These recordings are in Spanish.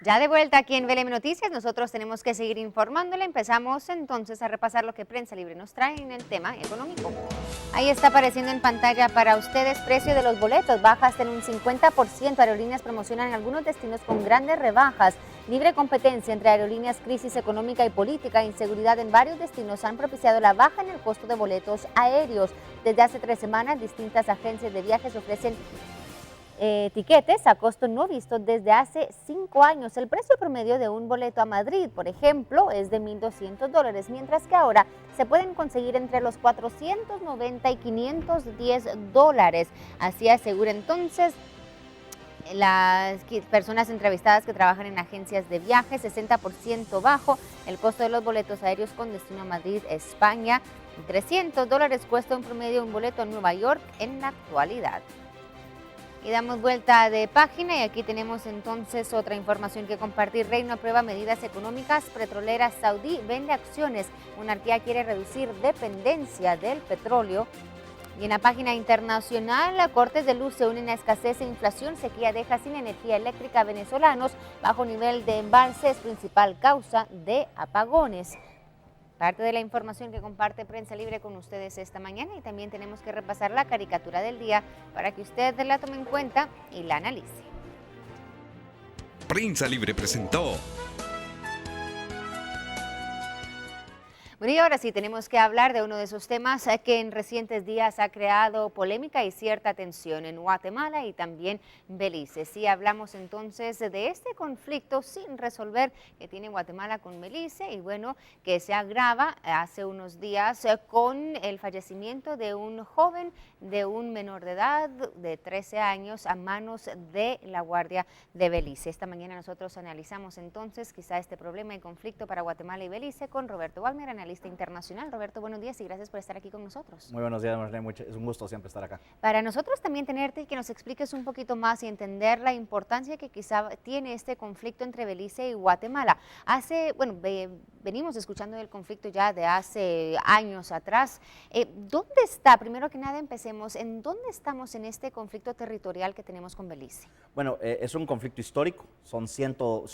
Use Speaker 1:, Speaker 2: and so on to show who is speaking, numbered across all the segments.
Speaker 1: Ya de vuelta aquí en VLM Noticias, nosotros tenemos que seguir informándole. Empezamos entonces a repasar lo que Prensa Libre nos trae en el tema económico. Ahí está apareciendo en pantalla para ustedes precio de los boletos, baja hasta en un 50%. Aerolíneas promocionan algunos destinos con grandes rebajas. Libre competencia entre aerolíneas, crisis económica y política, inseguridad en varios destinos han propiciado la baja en el costo de boletos aéreos. Desde hace 3 semanas, distintas agencias de viajes ofrecen tiquetes a costo no visto desde hace 5 años. El precio promedio de un boleto a Madrid, por ejemplo, es de $1,200, mientras que ahora se pueden conseguir entre los $490 y $510. Así asegura entonces las personas entrevistadas que trabajan en agencias de viaje. 60% bajo el costo de los boletos aéreos con destino a Madrid, España. $300 cuesta un promedio un boleto a Nueva York en la actualidad. Y damos vuelta de página y aquí tenemos entonces otra información que compartir. Reino aprueba medidas económicas. Petrolera saudí vende acciones. Monarquía quiere reducir dependencia del petróleo. Y en la página internacional, cortes de luz se unen a escasez e inflación. Sequía deja sin energía eléctrica a venezolanos. Bajo nivel de embalse es principal causa de apagones. Parte de la información que comparte Prensa Libre con ustedes esta mañana, y también tenemos que repasar la caricatura del día para que usted la tome en cuenta y la analice.
Speaker 2: Prensa Libre presentó.
Speaker 1: Bueno, y ahora sí tenemos que hablar de uno de esos temas que en recientes días ha creado polémica y cierta tensión en Guatemala y también Belice. Sí, hablamos entonces de este conflicto sin resolver que tiene Guatemala con Belice, y bueno, que se agrava hace unos días con el fallecimiento de un joven, de un menor de edad de 13 años a manos de la Guardia de Belice. Esta mañana nosotros analizamos entonces quizá este problema y conflicto para Guatemala y Belice con Roberto Wagner, analista internacional. Roberto, buenos días y gracias por estar aquí con nosotros.
Speaker 3: Muy buenos días, Marlene. Es un gusto siempre estar acá.
Speaker 1: Para nosotros también tenerte y que nos expliques un poquito más y entender la importancia que quizá tiene este conflicto entre Belice y Guatemala. Venimos escuchando del conflicto ya de hace años atrás. ¿Dónde está? Primero que nada empecemos, ¿en dónde estamos en este conflicto territorial que tenemos con Belice?
Speaker 3: Bueno, es un conflicto histórico, son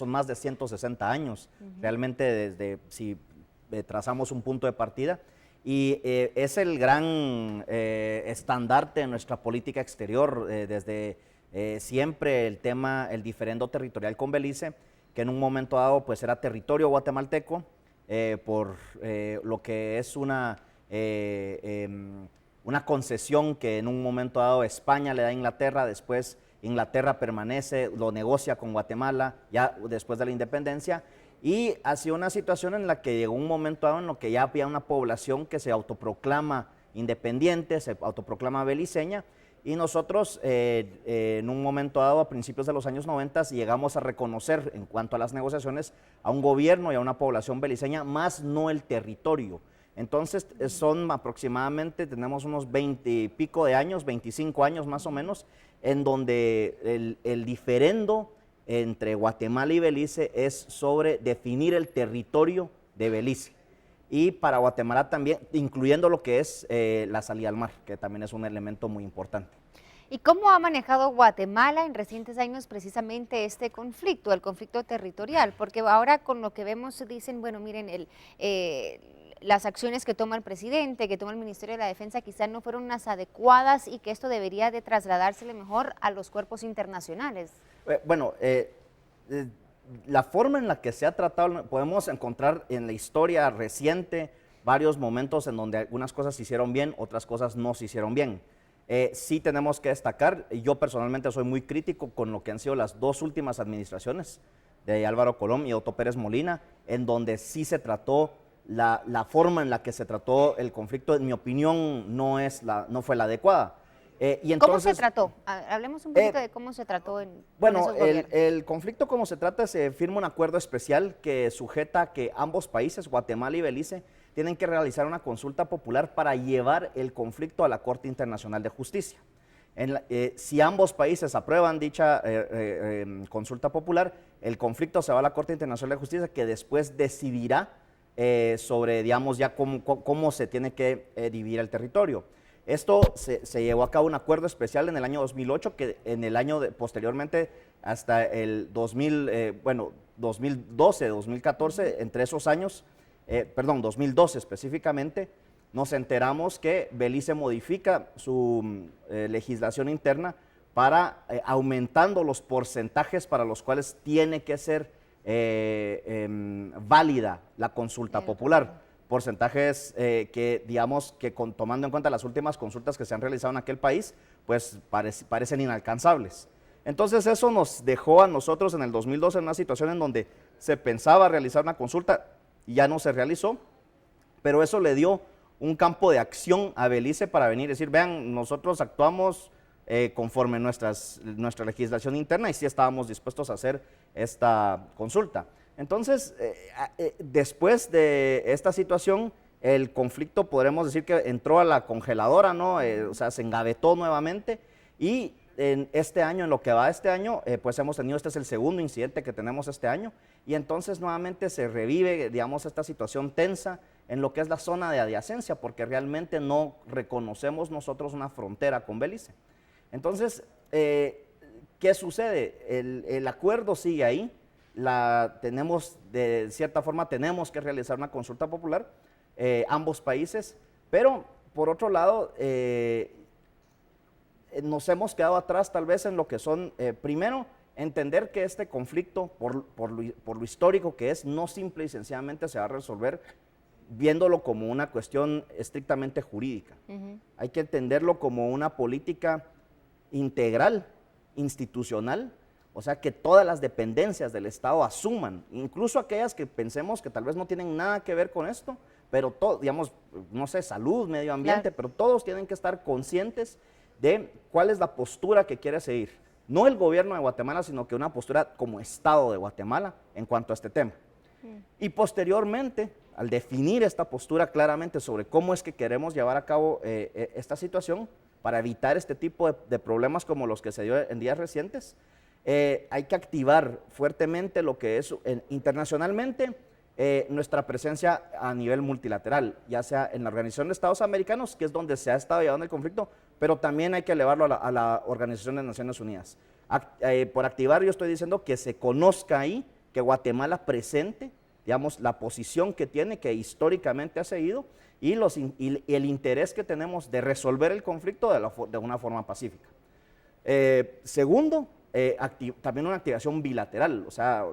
Speaker 3: más de 160 años, realmente si trazamos un punto de partida, y es el gran estandarte de nuestra política exterior, desde siempre el diferendo territorial con Belice, que en un momento dado pues era territorio guatemalteco, por lo que es una concesión que en un momento dado España le da a Inglaterra. Después Inglaterra permanece, lo negocia con Guatemala ya después de la independencia, y ha sido una situación en la que llegó un momento dado en lo que ya había una población que se autoproclama independiente, se autoproclama beliceña, y nosotros en un momento dado, a principios de los años 90, llegamos a reconocer en cuanto a las negociaciones a un gobierno y a una población beliceña, más no el territorio. Entonces son aproximadamente, tenemos unos 20 y pico de años, 25 años más o menos, en donde el diferendo entre Guatemala y Belice es sobre definir el territorio de Belice. Y para Guatemala también, incluyendo lo que es la salida al mar, que también es un elemento muy importante.
Speaker 1: ¿Y cómo ha manejado Guatemala en recientes años precisamente este conflicto, el conflicto territorial? Porque ahora con lo que vemos dicen, bueno, miren, las acciones que toma el presidente, que toma el Ministerio de la Defensa quizás no fueron las adecuadas y que esto debería de trasladársele mejor a los cuerpos internacionales.
Speaker 3: La forma en la que se ha tratado, podemos encontrar en la historia reciente varios momentos en donde algunas cosas se hicieron bien, otras cosas no se hicieron bien. Sí tenemos que destacar, yo personalmente soy muy crítico con lo que han sido las 2 últimas administraciones de Álvaro Colom y Otto Pérez Molina, en donde sí se trató, la forma en la que se trató el conflicto, en mi opinión, no fue la adecuada.
Speaker 1: Y entonces, ¿cómo se trató? Hablemos un poquito de cómo se trató en esos gobiernos.
Speaker 3: El conflicto como se trata, se firma un acuerdo especial que sujeta que ambos países, Guatemala y Belice, tienen que realizar una consulta popular para llevar el conflicto a la Corte Internacional de Justicia. Si ambos países aprueban dicha consulta popular, el conflicto se va a la Corte Internacional de Justicia, que después decidirá sobre, digamos, ya cómo se tiene que dividir el territorio. Esto se llevó a cabo un acuerdo especial en el año 2008, que en el año posteriormente hasta el 2012, 2014, entre esos años, 2012 específicamente, nos enteramos que Belice modifica su legislación interna para aumentando los porcentajes para los cuales tiene que ser válida la consulta popular. Porcentajes que, digamos, que tomando en cuenta las últimas consultas que se han realizado en aquel país, pues parecen inalcanzables. Entonces eso nos dejó a nosotros en el 2012 en una situación en donde se pensaba realizar una consulta y ya no se realizó, pero eso le dio un campo de acción a Belice para venir y decir, vean, nosotros actuamos conforme nuestra legislación interna y sí estábamos dispuestos a hacer esta consulta. Entonces, después de esta situación, el conflicto podremos decir que entró a la congeladora, ¿no? O sea, se engavetó nuevamente y en este año, en lo que va de este año, pues hemos tenido, este es el segundo incidente que tenemos este año y entonces nuevamente se revive, digamos, esta situación tensa en lo que es la zona de adiacencia, porque realmente no reconocemos nosotros una frontera con Belice. Entonces, ¿qué sucede? El acuerdo sigue ahí. De cierta forma tenemos que realizar una consulta popular, ambos países, pero por otro lado nos hemos quedado atrás tal vez en lo que son, primero, entender que este conflicto, por lo histórico que es, no simple y sencillamente se va a resolver viéndolo como una cuestión estrictamente jurídica. Hay que entenderlo como una política integral, institucional, o sea, que todas las dependencias del Estado asuman, incluso aquellas que pensemos que tal vez no tienen nada que ver con esto, pero digamos, no sé, salud, medio ambiente, claro, pero todos tienen que estar conscientes de cuál es la postura que quiere seguir. No el gobierno de Guatemala, sino que una postura como Estado de Guatemala en cuanto a este tema. Y posteriormente, al definir esta postura claramente sobre cómo es que queremos llevar a cabo esta situación, para evitar este tipo de problemas como los que se dio en días recientes, hay que activar fuertemente lo que es internacionalmente nuestra presencia a nivel multilateral, ya sea en la Organización de Estados Americanos, que es donde se ha estado llevando el conflicto, pero también hay que elevarlo a la Organización de Naciones Unidas. Por activar, yo estoy diciendo que se conozca ahí, que Guatemala presente, digamos, la posición que tiene, que históricamente ha seguido, y el interés que tenemos de resolver el conflicto de una forma pacífica. Segundo, también una activación bilateral, o sea,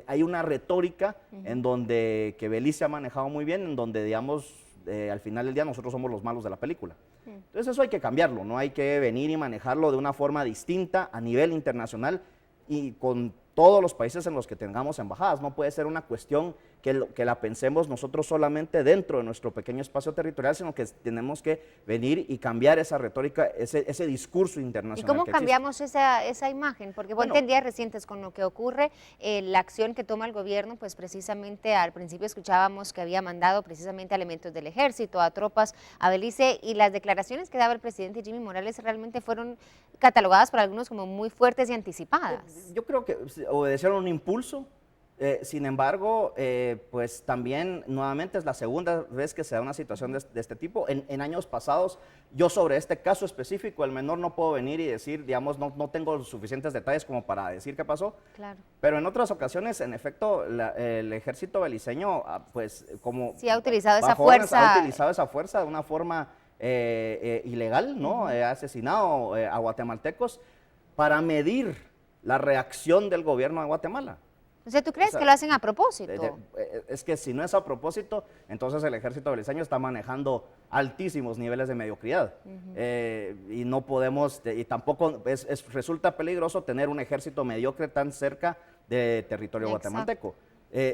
Speaker 3: hay una retórica en donde que Belice ha manejado muy bien, en donde, digamos, al final del día nosotros somos los malos de la película. Entonces eso hay que cambiarlo, no hay que venir y manejarlo de una forma distinta a nivel internacional y con todos los países en los que tengamos embajadas. No puede ser una cuestión que la pensemos nosotros solamente dentro de nuestro pequeño espacio territorial, sino que tenemos que venir y cambiar esa retórica, ese discurso internacional.
Speaker 1: ¿Y cómo cambiamos esa imagen? Porque bueno, en días recientes con lo que ocurre, la acción que toma el gobierno, pues precisamente al principio escuchábamos que había mandado precisamente elementos del ejército, a tropas a Belice, y las declaraciones que daba el presidente Jimmy Morales realmente fueron catalogadas por algunos como muy fuertes y anticipadas.
Speaker 3: Yo creo que obedecieron un impulso. Sin embargo, pues también nuevamente es la segunda vez que se da una situación de este tipo. En años pasados, yo sobre este caso específico, el menor, no puedo venir y decir, digamos, no tengo suficientes detalles como para decir qué pasó. Claro. Pero en otras ocasiones, en efecto, el ejército beliceño, pues como...
Speaker 1: Sí, ha utilizado esa fuerza.
Speaker 3: Ha utilizado esa fuerza de una forma ilegal, ¿no? Ha asesinado a guatemaltecos para medir la reacción del gobierno de Guatemala.
Speaker 1: O sea, ¿tú crees que lo hacen a propósito?
Speaker 3: Es que si no es a propósito, entonces el ejército beliceño está manejando altísimos niveles de mediocridad. Y no podemos, y tampoco resulta peligroso tener un ejército mediocre tan cerca de territorio guatemalteco.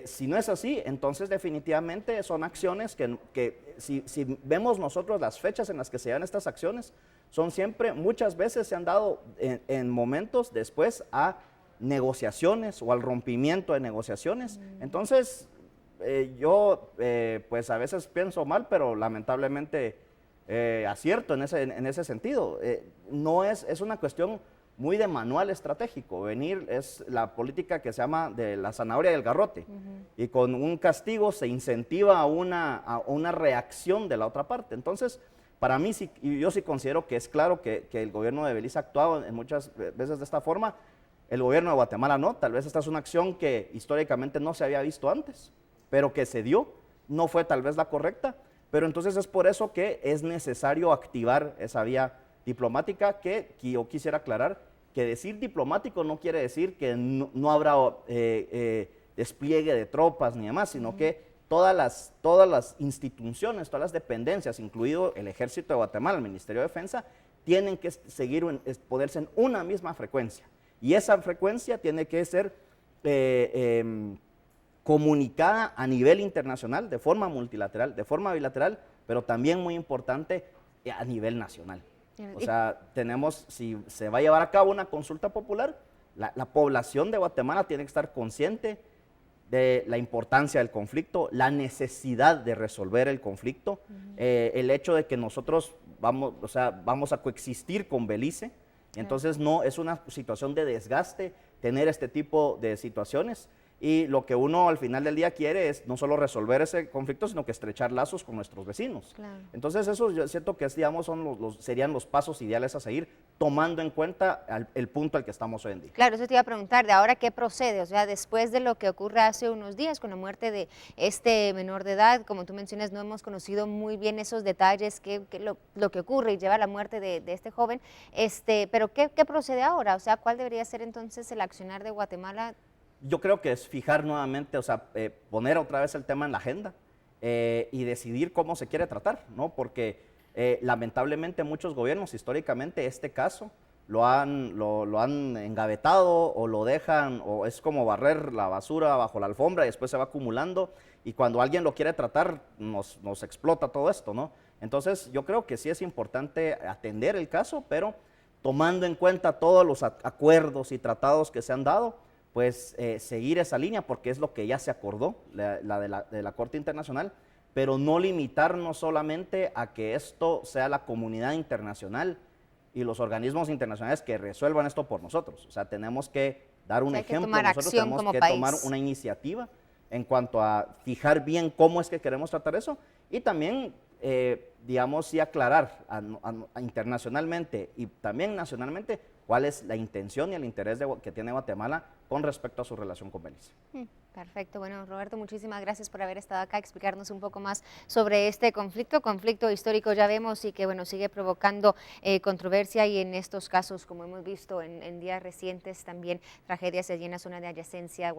Speaker 3: Si no es así, entonces definitivamente son acciones que si vemos nosotros las fechas en las que se dan estas acciones, son siempre, muchas veces se han dado en momentos después a negociaciones o al rompimiento de negociaciones. Entonces, yo pues a veces pienso mal, pero lamentablemente acierto en ese sentido. No es una cuestión muy de manual estratégico. Venir es la política que se llama de la zanahoria y el garrote. Y con un castigo se incentiva a una reacción de la otra parte. Entonces, para mí, sí, y yo sí considero que es claro que el gobierno de Belice ha actuado en muchas veces de esta forma, el gobierno de Guatemala no, tal vez esta es una acción que históricamente no se había visto antes, pero que se dio, no fue tal vez la correcta, pero entonces es por eso que es necesario activar esa vía diplomática que yo quisiera aclarar, que decir diplomático no quiere decir que no habrá despliegue de tropas ni demás, sino que todas las instituciones, todas las dependencias, incluido el Ejército de Guatemala, el Ministerio de Defensa, tienen que seguir ponerse en una misma frecuencia. Y esa frecuencia tiene que ser comunicada a nivel internacional, de forma multilateral, de forma bilateral, pero también muy importante a nivel nacional. O sea, si se va a llevar a cabo una consulta popular, la población de Guatemala tiene que estar consciente de la importancia del conflicto, la necesidad de resolver el conflicto, el hecho de que nosotros vamos a coexistir con Belice, entonces no es una situación de desgaste tener este tipo de situaciones. Y lo que uno al final del día quiere es no solo resolver ese conflicto, sino que estrechar lazos con nuestros vecinos.
Speaker 1: Claro.
Speaker 3: Entonces eso yo siento que digamos, serían los pasos ideales a seguir, tomando en cuenta el punto al que estamos hoy en día.
Speaker 1: Claro, eso te iba a preguntar, de ahora qué procede, o sea, después de lo que ocurre hace unos días con la muerte de este menor de edad, como tú mencionas, no hemos conocido muy bien esos detalles, lo que ocurre y lleva a la muerte de este joven, pero ¿qué procede ahora? O sea, ¿cuál debería ser entonces el accionar de Guatemala?
Speaker 3: Yo creo que es fijar nuevamente, o sea, poner otra vez el tema en la agenda y decidir cómo se quiere tratar, ¿no? Porque lamentablemente muchos gobiernos históricamente este caso lo han engavetado o lo dejan, o es como barrer la basura bajo la alfombra y después se va acumulando y cuando alguien lo quiere tratar nos explota todo esto, ¿no? Entonces yo creo que sí es importante atender el caso, pero tomando en cuenta todos los acuerdos y tratados que se han dado, pues seguir esa línea porque es lo que ya se acordó, de la Corte Internacional, pero no limitarnos solamente a que esto sea la comunidad internacional y los organismos internacionales que resuelvan esto por nosotros. O sea, tenemos que dar un ejemplo, nosotros tenemos que tomar una iniciativa en cuanto a fijar bien cómo es que queremos tratar eso y también, digamos, sí aclarar internacionalmente y también nacionalmente cuál es la intención y el interés que tiene Guatemala con respecto a su relación con Belice.
Speaker 1: Perfecto. Bueno, Roberto, muchísimas gracias por haber estado acá, explicarnos un poco más sobre este conflicto histórico, ya vemos, y que bueno, sigue provocando controversia y en estos casos, como hemos visto en días recientes, también tragedias allí en la zona de adyacencia a Guatemala.